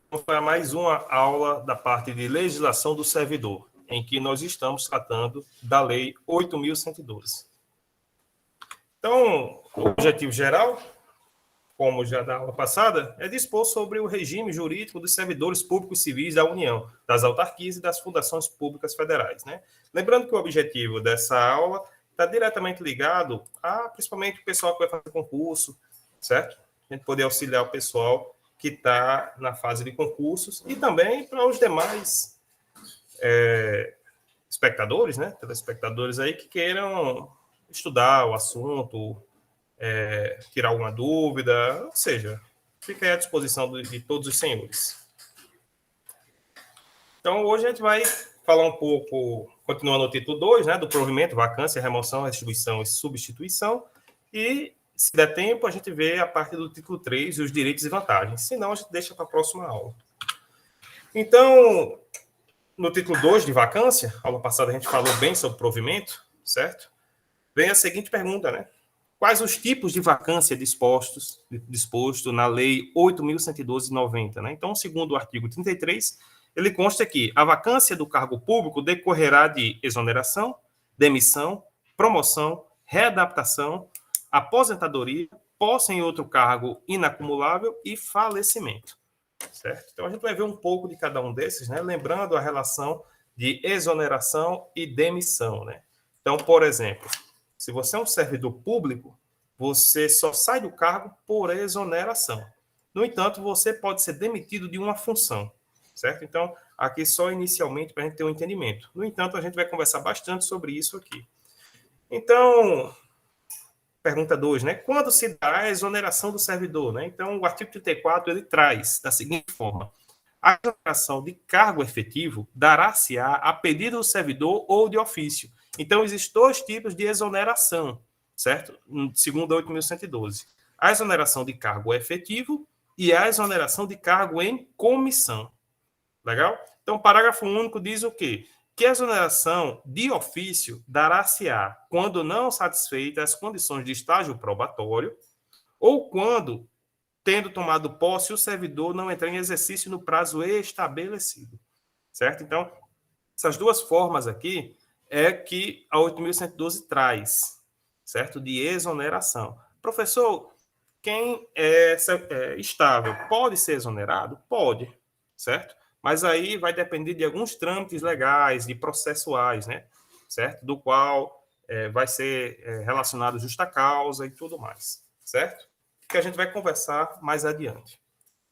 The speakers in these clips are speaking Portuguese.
Vamos para mais uma aula da parte de legislação do servidor, em que nós estamos tratando da Lei 8.112. Então, o objetivo geral, como já da aula passada, é dispor sobre o regime jurídico dos servidores públicos civis da União, das autarquias e das fundações públicas federais, né? Lembrando que o objetivo dessa aula está diretamente ligado a, principalmente, o pessoal que vai fazer concurso, certo? A gente poder auxiliar o pessoal que está na fase de concursos e também para os demais espectadores, né? Telespectadores aí que queiram estudar o assunto, tirar alguma dúvida, ou seja, fica aí à disposição de todos os senhores. Então, hoje a gente vai falar um pouco, continuando no título 2, né, do provimento, vacância, remoção, restituição e substituição, e, se der tempo, a gente vê a parte do título 3, os direitos e vantagens. Se não, a gente deixa para a próxima aula. Então, no título 2 de vacância, aula passada a gente falou bem sobre provimento, certo? Vem a seguinte pergunta, né? Quais os tipos de vacância disposto na Lei 8.112 de 90, né? Então, segundo o artigo 33, ele consta que a vacância do cargo público decorrerá de exoneração, demissão, promoção, readaptação, aposentadoria, posse em outro cargo inacumulável e falecimento, certo? Então, a gente vai ver um pouco de cada um desses, né? Lembrando a relação de exoneração e demissão, né? Então, por exemplo, se você é um servidor público, você só sai do cargo por exoneração. No entanto, você pode ser demitido de uma função, certo? Então, aqui só inicialmente para a gente ter um entendimento. No entanto, a gente vai conversar bastante sobre isso aqui. Então, pergunta 2, né? Quando se dá a exoneração do servidor, né? Então, o artigo 34, ele traz da seguinte forma: a exoneração de cargo efetivo dará-se-á a pedido do servidor ou de ofício. Então, existem dois tipos de exoneração, certo? Segundo a 8.112. A exoneração de cargo efetivo e a exoneração de cargo em comissão. Legal? Então, o parágrafo único diz o quê? Que a exoneração de ofício dará-se-á quando não satisfeitas as condições de estágio probatório ou quando, tendo tomado posse, o servidor não entrar em exercício no prazo estabelecido, certo? Então, essas duas formas aqui é que a 8.112 traz, certo? De exoneração. Professor, quem é estável pode ser exonerado? Pode, certo? Mas aí vai depender de alguns trâmites legais, de processuais, né? Certo? Do qual vai ser relacionado justa causa e tudo mais, certo? Que a gente vai conversar mais adiante.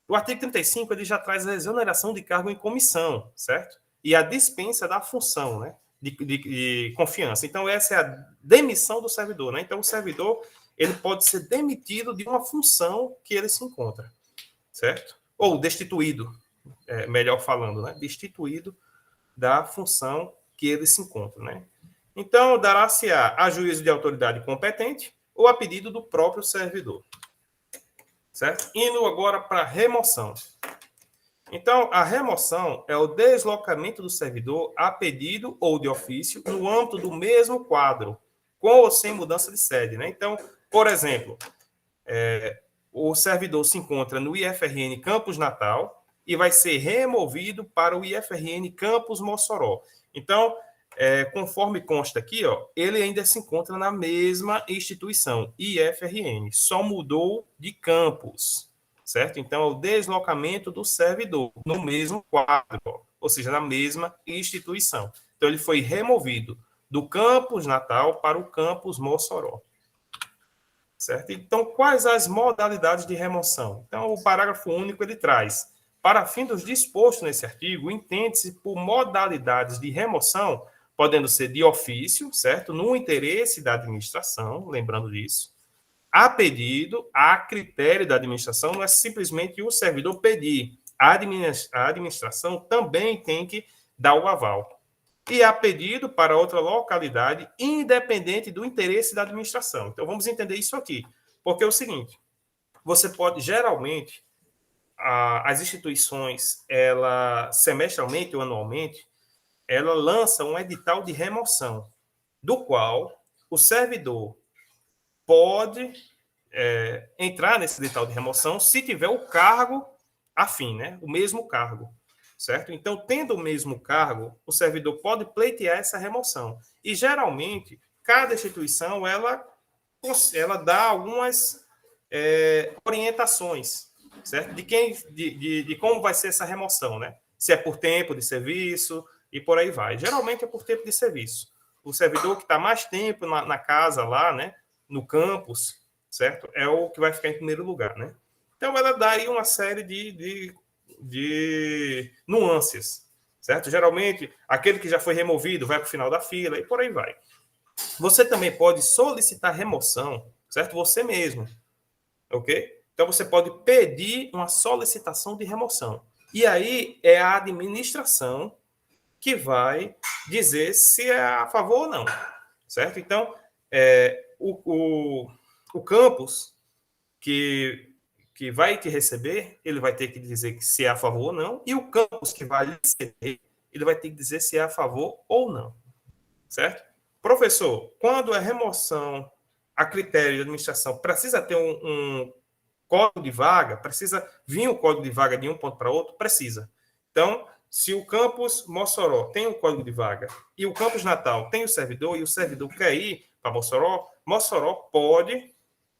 O artigo 35 ele já traz a exoneração de cargo em comissão, certo? E a dispensa da função, né? De confiança. Então, essa é a demissão do servidor, né? Então, o servidor ele pode ser demitido de uma função que ele se encontra, certo? Ou destituído, melhor falando, né? Destituído da função que ele se encontra, né? Então, dará-se-á a juízo de autoridade competente ou a pedido do próprio servidor, certo? Indo agora para a remoção. Então, a remoção é o deslocamento do servidor a pedido ou de ofício no âmbito do mesmo quadro, com ou sem mudança de sede, né? Então, por exemplo, o servidor se encontra no IFRN Campus Natal e vai ser removido para o IFRN Campus Mossoró. Então, conforme consta aqui, ó, ele ainda se encontra na mesma instituição, IFRN, só mudou de campus, certo? Então, é o deslocamento do servidor no mesmo quadro, ó, ou seja, na mesma instituição. Então, ele foi removido do campus Natal para o campus Mossoró. Certo? Então, quais as modalidades de remoção? Então, o parágrafo único ele traz: para fim dos dispostos nesse artigo, entende-se por modalidades de remoção, podendo ser de ofício, certo? No interesse da administração, lembrando disso, a pedido, a critério da administração, não é simplesmente o servidor pedir. A administração também tem que dar o aval. E a pedido para outra localidade, independente do interesse da administração. Então, vamos entender isso aqui. Porque é o seguinte, você pode, geralmente, as instituições, ela, semestralmente ou anualmente, ela lança um edital de remoção, do qual o servidor pode entrar nesse edital de remoção se tiver o cargo afim, né? O mesmo cargo, certo? Então, tendo o mesmo cargo, o servidor pode pleitear essa remoção. E, geralmente, cada instituição, ela dá algumas orientações, certo? De como vai ser essa remoção, né? Se é por tempo de serviço e por aí vai. Geralmente é por tempo de serviço. O servidor que está mais tempo na casa lá, né? No campus, certo? É o que vai ficar em primeiro lugar, né? Então, ela dá aí uma série de nuances, certo? Geralmente, aquele que já foi removido vai para o final da fila e por aí vai. Você também pode solicitar remoção, certo? Você mesmo, ok? Então, você pode pedir uma solicitação de remoção. E aí é a administração que vai dizer se é a favor ou não, certo? Então, o campus que vai te receber, ele vai ter que dizer que se é a favor ou não, e o campus que vai lhe receber, ele vai ter que dizer se é a favor ou não, certo? Professor, quando é remoção a critério de administração, precisa ter um código de vaga? Precisa vir o código de vaga de um ponto para outro? Precisa. Então, se o campus Mossoró tem o código de vaga e o campus Natal tem o servidor e o servidor quer ir para Mossoró, Mossoró pode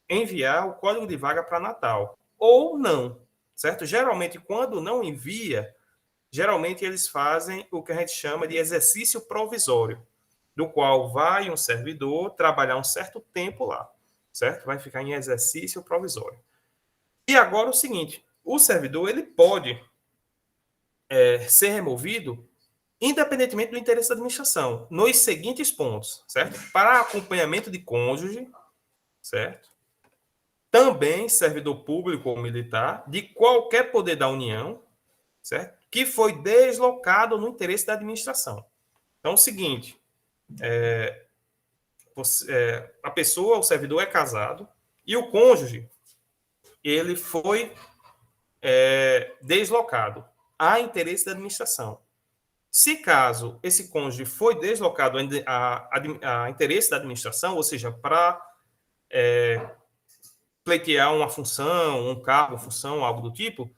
enviar o código de vaga para Natal. Ou não, certo? Geralmente, quando não envia, geralmente eles fazem o que a gente chama de exercício provisório, do qual vai um servidor trabalhar um certo tempo lá, certo? Vai ficar em exercício provisório. E agora o seguinte, o servidor ele pode ser removido independentemente do interesse da administração, nos seguintes pontos, certo? Para acompanhamento de cônjuge, certo? Também servidor público ou militar de qualquer poder da União, certo? Que foi deslocado no interesse da administração. Então, é o seguinte, a pessoa, o servidor é casado e o cônjuge, ele foi deslocado a interesse da administração. Se caso esse cônjuge foi deslocado a interesse da administração, ou seja, para pleitear uma função, um cargo, função, algo do tipo,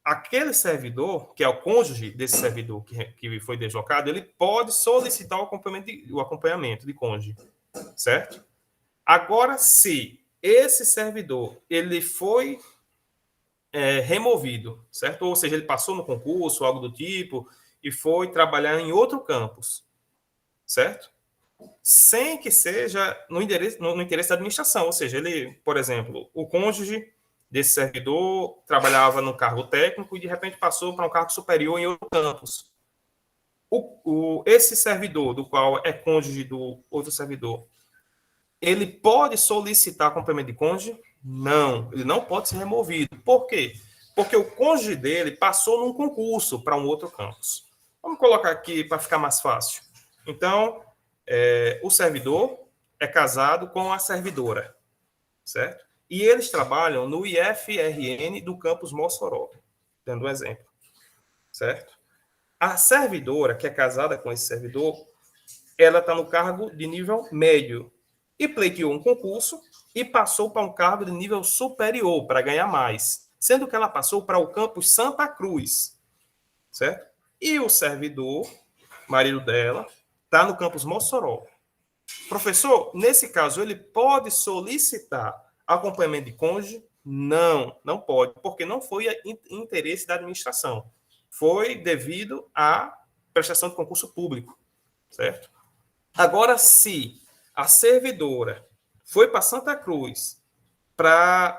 aquele servidor, que é o cônjuge desse servidor que foi deslocado, ele pode solicitar o acompanhamento de cônjuge, certo? Agora, se esse servidor ele foi removido, certo? Ou seja, ele passou no concurso, algo do tipo, e foi trabalhar em outro campus, certo? Sem que seja no interesse da administração, ou seja, ele, por exemplo, o cônjuge desse servidor trabalhava no cargo técnico e de repente passou para um cargo superior em outro campus. Esse servidor, do qual é cônjuge do outro servidor, ele pode solicitar complemento de cônjuge? Não, ele não pode ser removido. Por quê? Porque o cônjuge dele passou num concurso para um outro campus. Vamos colocar aqui para ficar mais fácil. Então, o servidor é casado com a servidora, certo? E eles trabalham no IFRN do campus Mossoró, dando um exemplo, certo? A servidora, que é casada com esse servidor, ela está no cargo de nível médio e pleiteou um concurso e passou para um cargo de nível superior para ganhar mais, sendo que ela passou para o campus Santa Cruz, certo? E o servidor, marido dela, está no campus Mossoró. Professor, nesse caso, ele pode solicitar acompanhamento de cônjuge? Não, não pode, porque não foi interesse da administração. Foi devido à prestação de concurso público, certo? Agora, se a servidora foi para Santa Cruz para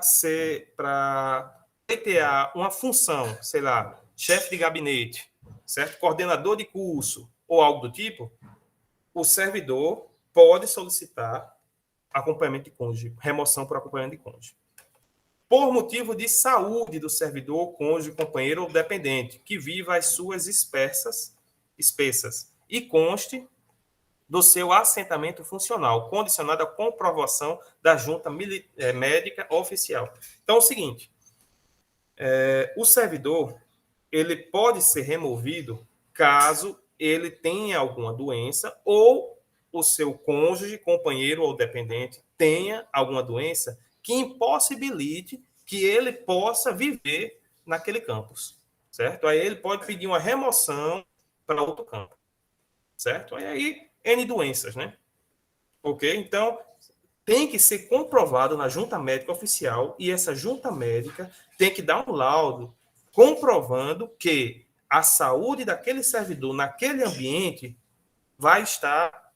pleitear uma função, sei lá, chefe de gabinete, certo? Coordenador de curso ou algo do tipo, o servidor pode solicitar acompanhamento de cônjuge, remoção por acompanhamento de cônjuge. Por motivo de saúde do servidor, cônjuge, companheiro ou dependente, que viva as suas espessas e conste do seu assentamento funcional, condicionado à comprovação da junta médica oficial. Então, é o seguinte, o servidor ele pode ser removido caso ele tenha alguma doença ou o seu cônjuge, companheiro ou dependente tenha alguma doença que impossibilite que ele possa viver naquele campus, certo? Aí ele pode pedir uma remoção para outro campo, certo? Aí, N doenças, né? Ok? Então, tem que ser comprovado na junta médica oficial e essa junta médica tem que dar um laudo comprovando que a saúde daquele servidor naquele ambiente vai estar,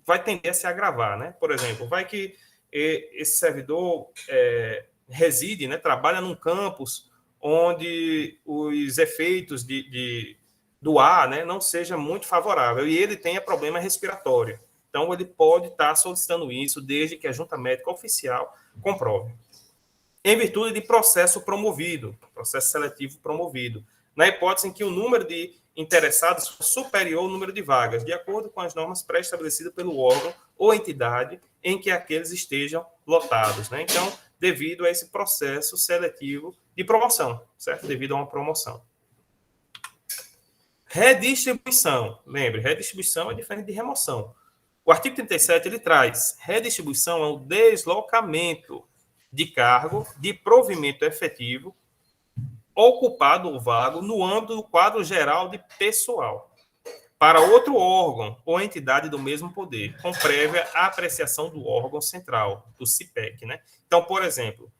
vai tender a se agravar, né? Por exemplo, vai que esse servidor reside, né, trabalha num campus onde os efeitos do ar, né, não seja muito favorável e ele tenha problema respiratório. Então, ele pode estar solicitando isso desde que a junta médica oficial comprove. Em virtude de processo promovido, processo seletivo promovido, na hipótese em que o número de interessados for superior ao número de vagas, de acordo com as normas pré-estabelecidas pelo órgão ou entidade em que aqueles estejam lotados, né? Então, devido a esse processo seletivo de promoção, certo? Devido a uma promoção. Redistribuição. Lembre, redistribuição é diferente de remoção. O artigo 37, ele traz: redistribuição é o deslocamento de cargo de provimento efetivo ocupado ou vago no âmbito do quadro geral de pessoal para outro órgão ou entidade do mesmo poder, com prévia apreciação do órgão central, do CIPEC, né? Então, por exemplo,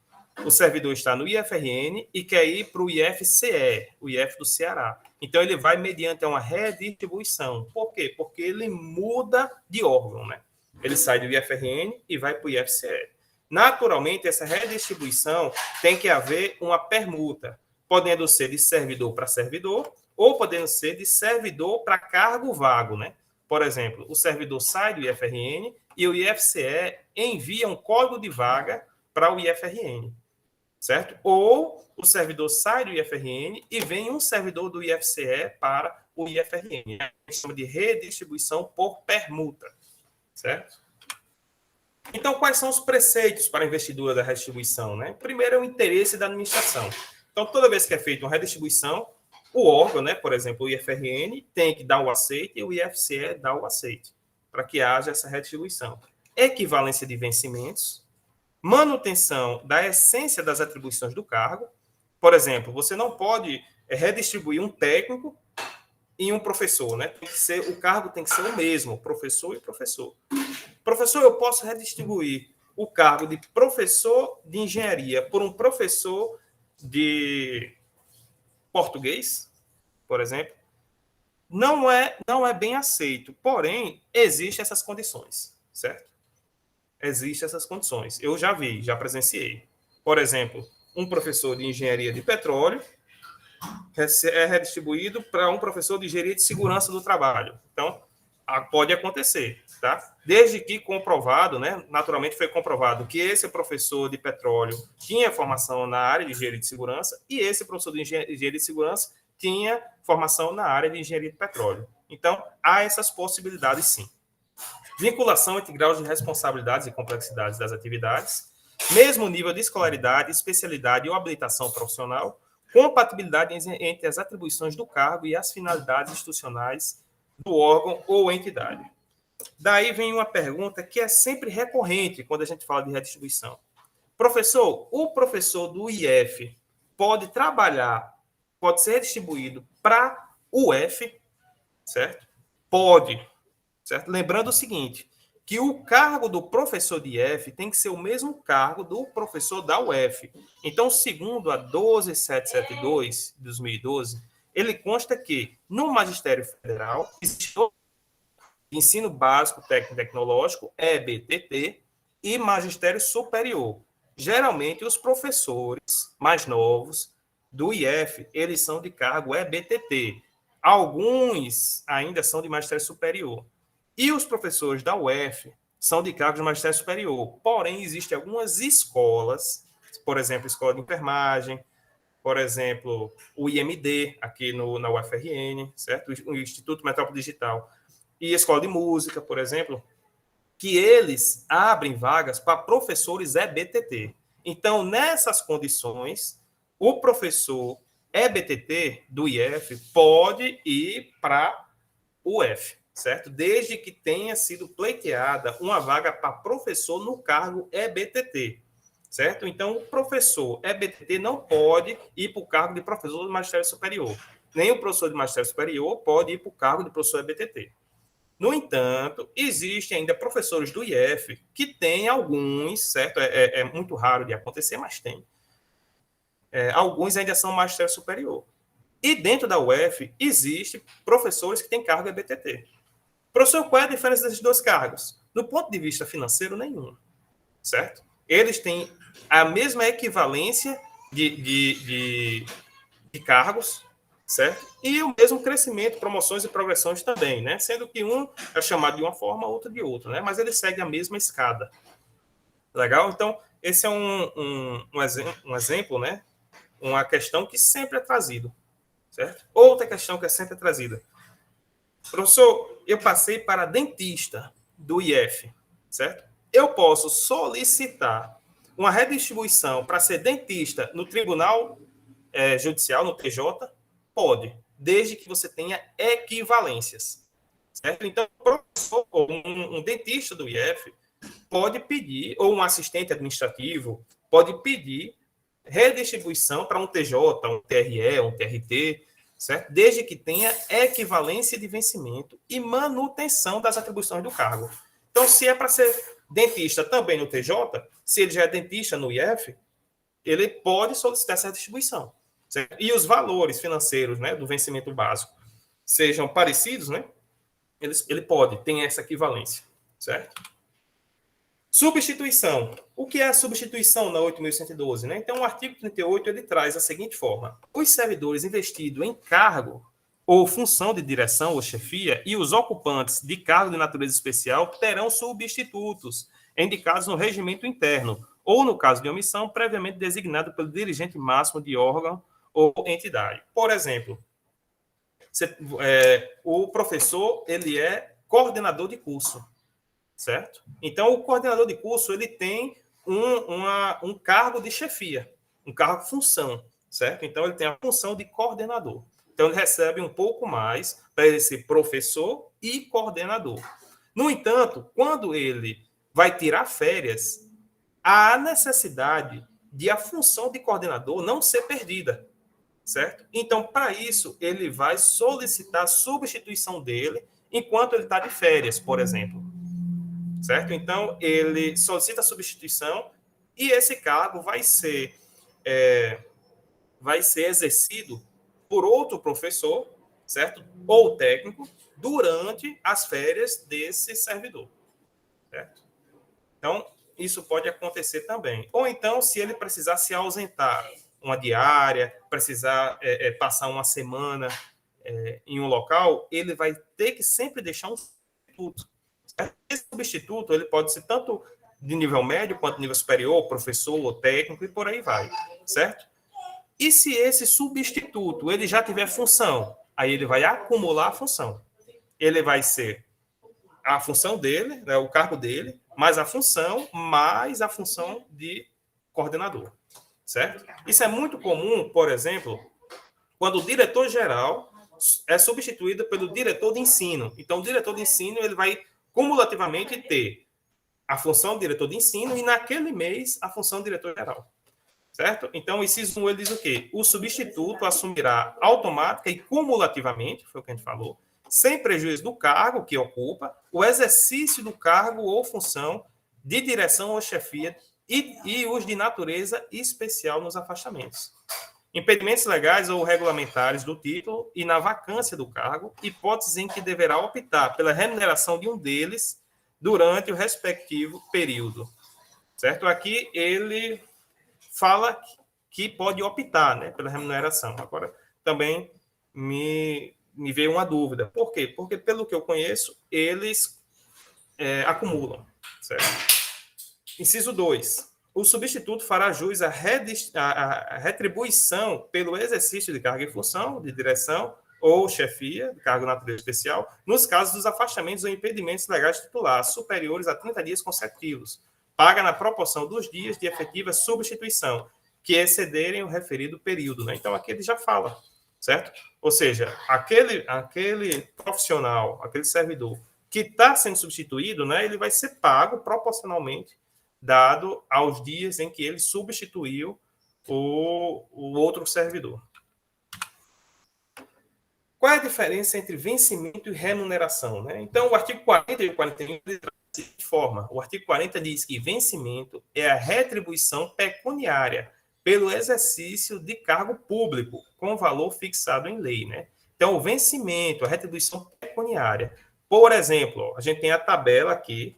o servidor está no IFRN e quer ir para o IFCE, o IF do Ceará. Então, ele vai mediante uma redistribuição. Por quê? Porque ele muda de órgão, né? Ele sai do IFRN e vai para o IFCE. Naturalmente, essa redistribuição tem que haver uma permuta, podendo ser de servidor para servidor ou podendo ser de servidor para cargo vago, né? Por exemplo, o servidor sai do IFRN e o IFCE envia um código de vaga para o IFRN, certo? Ou o servidor sai do IFRN e vem um servidor do IFCE para o IFRN. A gente chama de redistribuição por permuta, certo? Então, quais são os preceitos para a investidura da redistribuição, né? Primeiro é o interesse da administração. Então, toda vez que é feita uma redistribuição, o órgão, né, por exemplo, o IFRN, tem que dar o aceite e o IFCE dá o aceite, para que haja essa redistribuição. Equivalência de vencimentos, manutenção da essência das atribuições do cargo. Por exemplo, você não pode redistribuir um técnico em um professor, né? Tem que ser, o cargo tem que ser o mesmo, professor e professor. Professor, eu posso redistribuir o cargo de professor de engenharia por um professor de português, por exemplo? Não é bem aceito, porém, existem essas condições, certo? Existem essas condições. Eu já vi, já presenciei. Por exemplo, um professor de engenharia de petróleo é redistribuído para um professor de engenharia de segurança do trabalho. Então, pode acontecer, tá? Desde que comprovado, né? Naturalmente foi comprovado que esse professor de petróleo tinha formação na área de engenharia de segurança e esse professor de engenharia de segurança tinha formação na área de engenharia de petróleo. Então, há essas possibilidades, sim. Vinculação entre graus de responsabilidades e complexidades das atividades, mesmo nível de escolaridade, especialidade ou habilitação profissional, compatibilidade entre as atribuições do cargo e as finalidades institucionais do órgão ou entidade. Daí vem uma pergunta que é sempre recorrente quando a gente fala de redistribuição. Professor, o professor do IF pode trabalhar, pode ser redistribuído para o UF, certo? Pode, certo? Lembrando o seguinte, que o cargo do professor de IF tem que ser o mesmo cargo do professor da UF. Então, segundo a 12772 de 2012, ele consta que no Magistério Federal existe Ensino Básico Técnico Tecnológico, EBTT, e Magistério Superior. Geralmente, os professores mais novos do IF, eles são de cargo EBTT. Alguns ainda são de Magistério Superior. E os professores da UF são de cargo de Magistério Superior. Porém, existem algumas escolas, por exemplo, Escola de Enfermagem, por exemplo, o IMD, aqui na UFRN, certo? O Instituto Metrópole Digital, e Escola de Música, por exemplo, que eles abrem vagas para professores EBTT. Então, nessas condições, o professor EBTT do IF pode ir para o UF, certo? Desde que tenha sido pleiteada uma vaga para professor no cargo EBTT, certo? Então, o professor EBTT não pode ir para o cargo de professor do magistério superior. Nem o professor de magistério superior pode ir para o cargo de professor EBTT. No entanto, existem ainda professores do IF que têm alguns, certo? É muito raro de acontecer, mas tem. Alguns ainda são magistério superior. E dentro da UF, existem professores que têm cargo EBTT. Professor, qual é a diferença desses dois cargos? Do ponto de vista financeiro, nenhum, certo? Eles têm a mesma equivalência de cargos, certo? E o mesmo crescimento, promoções e progressões também, né? Sendo que um é chamado de uma forma, outro de outra, né? Mas ele segue a mesma escada. Legal? Então, esse é um exemplo, né? Uma questão que sempre é trazido, certo? Outra questão que é sempre trazida. Professor, eu passei para dentista do IF, certo? Eu posso solicitar uma redistribuição para ser dentista no Tribunal Judicial, no TJ? Pode, desde que você tenha equivalências, certo? Então, professor, ou um dentista do IF pode pedir, ou um assistente administrativo pode pedir redistribuição para um TJ, um TRE, um TRT, certo? Desde que tenha equivalência de vencimento e manutenção das atribuições do cargo. Então, se é para ser dentista também no TJ, se ele já é dentista no IF, ele pode solicitar essa distribuição. Certo? E os valores financeiros, né, do vencimento básico sejam parecidos, né? Ele pode, tem essa equivalência, certo? Substituição. O que é a substituição na 8.112? Né? Então, o artigo 38 ele traz a seguinte forma: os servidores investidos em cargo ou função de direção ou chefia e os ocupantes de cargo de natureza especial terão substitutos indicados no regimento interno ou, no caso de omissão, previamente designado pelo dirigente máximo de órgão ou entidade. Por exemplo, o professor ele é coordenador de curso, certo? Então, o coordenador de curso ele tem um cargo de chefia, um cargo de função, certo? Então, ele tem a função de coordenador. Então, ele recebe um pouco mais para ele ser professor e coordenador. No entanto, quando ele vai tirar férias, há a necessidade de a função de coordenador não ser perdida, certo? Então, para isso, ele vai solicitar a substituição dele enquanto ele está de férias, por exemplo. Certo? Então, ele solicita a substituição e esse cargo vai ser exercido por outro professor, certo? Ou técnico, durante as férias desse servidor, certo? Então, isso pode acontecer também. Ou então, se ele precisar se ausentar uma diária, precisar passar uma semana em um local, ele vai ter que sempre deixar um substituto. Esse substituto ele pode ser tanto de nível médio quanto nível superior, professor ou técnico, e por aí vai, certo? E se esse substituto ele já tiver função, aí ele vai acumular a função. Ele vai ser a função dele, né, o cargo dele, mais a função de coordenador, certo? Isso é muito comum, por exemplo, quando o diretor-geral é substituído pelo diretor de ensino. Então, o diretor de ensino ele vai cumulativamente ter a função de diretor de ensino e, naquele mês, a função de diretor-geral. Certo? Então, o inciso 1 ele diz o quê? O substituto assumirá automática e cumulativamente, foi o que a gente falou, sem prejuízo do cargo que ocupa, o exercício do cargo ou função de direção ou chefia e os de natureza especial nos afastamentos. Impedimentos legais ou regulamentares do título e na vacância do cargo, hipóteses em que deverá optar pela remuneração de um deles durante o respectivo período. Certo? Aqui ele fala que pode optar, né, pela remuneração. Agora, também me veio uma dúvida. Por quê? Porque, pelo que eu conheço, eles acumulam. Certo? Inciso 2. O substituto fará jus à retribuição pelo exercício de cargo e função, de direção ou chefia, de cargo de natureza especial, nos casos dos afastamentos ou impedimentos legais titulares superiores a 30 dias consecutivos, paga na proporção dos dias de efetiva substituição, que excederem o referido período. Né? Então, aqui ele já fala, certo? Ou seja, aquele profissional, aquele servidor que está sendo substituído, né, ele vai ser pago proporcionalmente dado aos dias em que ele substituiu o outro servidor. Qual é a diferença entre vencimento e remuneração, né? Então, o artigo 40 e o 41 ele traz da seguinte forma. O artigo 40 diz que vencimento é a retribuição pecuniária pelo exercício de cargo público, com valor fixado em lei, né? Então, o vencimento, a retribuição pecuniária. Por exemplo, a gente tem a tabela aqui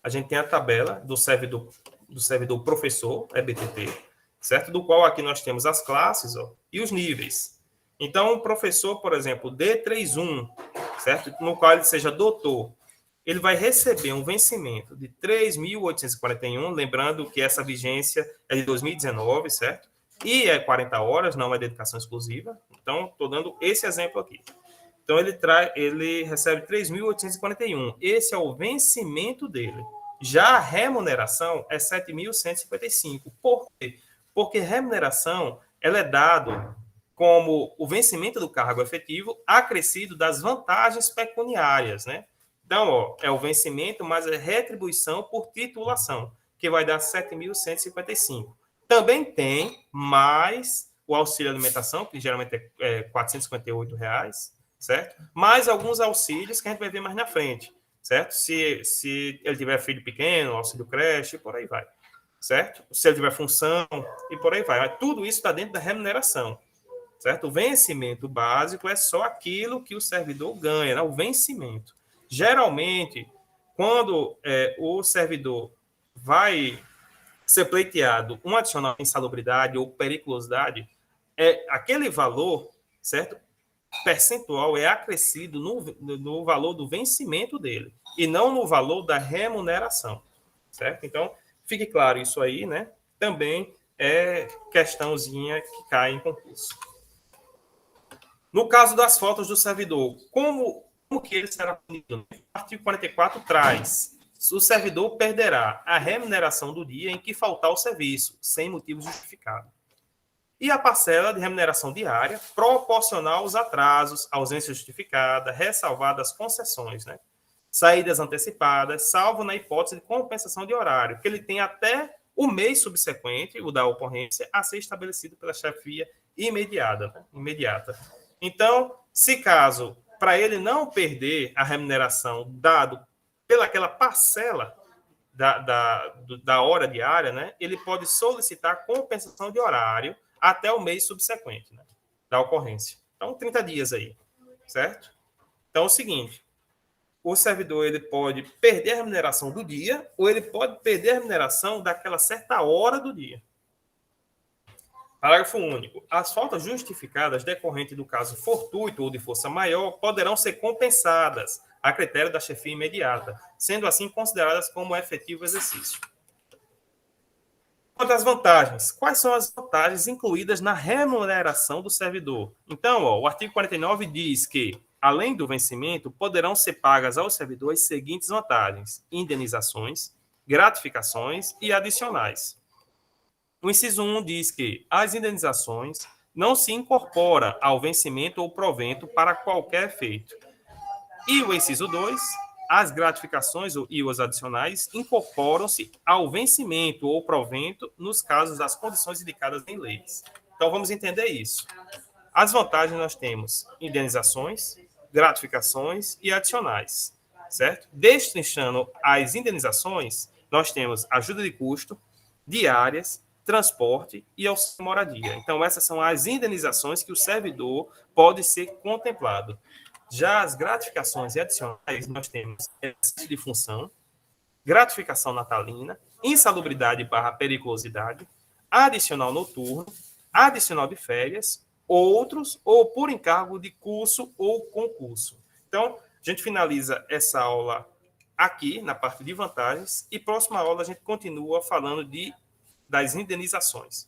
a gente tem a tabela do servidor professor, EBTT, certo? Do qual aqui nós temos as classes, ó, e os níveis. Então, o professor, por exemplo, D31, certo? No qual ele seja doutor, ele vai receber um vencimento de 3.841, lembrando que essa vigência é de 2019, certo? E é 40 horas, não é dedicação exclusiva. Então, estou dando esse exemplo aqui. Então, ele recebe 3.841. Esse é o vencimento dele. Já a remuneração é 7.155. Por quê? Porque remuneração ela é dado como o vencimento do cargo efetivo acrescido das vantagens pecuniárias, né? Então, ó, é o vencimento mais a retribuição por titulação, que vai dar 7.155. Também tem mais o auxílio alimentação, que geralmente é R$ 458, certo? Mais alguns auxílios que a gente vai ver mais na frente, certo? Se ele tiver filho pequeno, auxílio creche, e por aí vai, certo? Se ele tiver função, e por aí vai. Mas tudo isso está dentro da remuneração, certo? O vencimento básico é só aquilo que o servidor ganha, né? O vencimento. Geralmente, quando o servidor vai ser pleiteado um adicional de insalubridade ou periculosidade, aquele valor, certo? Percentual é acrescido no valor do vencimento dele e não no valor da remuneração, certo? Então, fique claro isso aí, né? Também é questãozinha que cai em concurso. No caso das faltas do servidor, como que ele será punido? O artigo 44 traz: o servidor perderá a remuneração do dia em que faltar o serviço, sem motivo justificado. E a parcela de remuneração diária proporcional aos atrasos, ausência justificada, ressalvadas concessões, né? Saídas antecipadas, salvo na hipótese de compensação de horário, que ele tem até o mês subsequente, o da ocorrência, a ser estabelecido pela chefia imediata. Então, se caso, para ele não perder a remuneração dado pelaquela parcela da hora diária, né, ele pode solicitar compensação de horário até o mês subsequente, né, da ocorrência. Então, 30 dias aí, certo? Então, é o seguinte, o servidor ele pode perder a remuneração do dia ou ele pode perder a remuneração daquela certa hora do dia. Parágrafo único. As faltas justificadas decorrentes do caso fortuito ou de força maior poderão ser compensadas a critério da chefia imediata, sendo assim consideradas como efetivo exercício. Quanto às vantagens, quais são as vantagens incluídas na remuneração do servidor? Então, o artigo 49 diz que, além do vencimento, poderão ser pagas aos servidores as seguintes vantagens: indenizações, gratificações e adicionais. O inciso 1 diz que as indenizações não se incorporam ao vencimento ou provento para qualquer efeito. E o inciso 2, as gratificações e os adicionais incorporam-se ao vencimento ou provento nos casos das condições indicadas em leis. Então, vamos entender isso. As vantagens nós temos indenizações, gratificações e adicionais, certo? Destrinchando as indenizações, nós temos ajuda de custo, diárias, transporte e auxílio moradia. Então, essas são as indenizações que o servidor pode ser contemplado. Já as gratificações e adicionais, nós temos exercício de função, gratificação natalina, insalubridade / periculosidade, adicional noturno, adicional de férias, outros ou por encargo de curso ou concurso. Então, a gente finaliza essa aula aqui, na parte de vantagens, e próxima aula a gente continua falando das indenizações.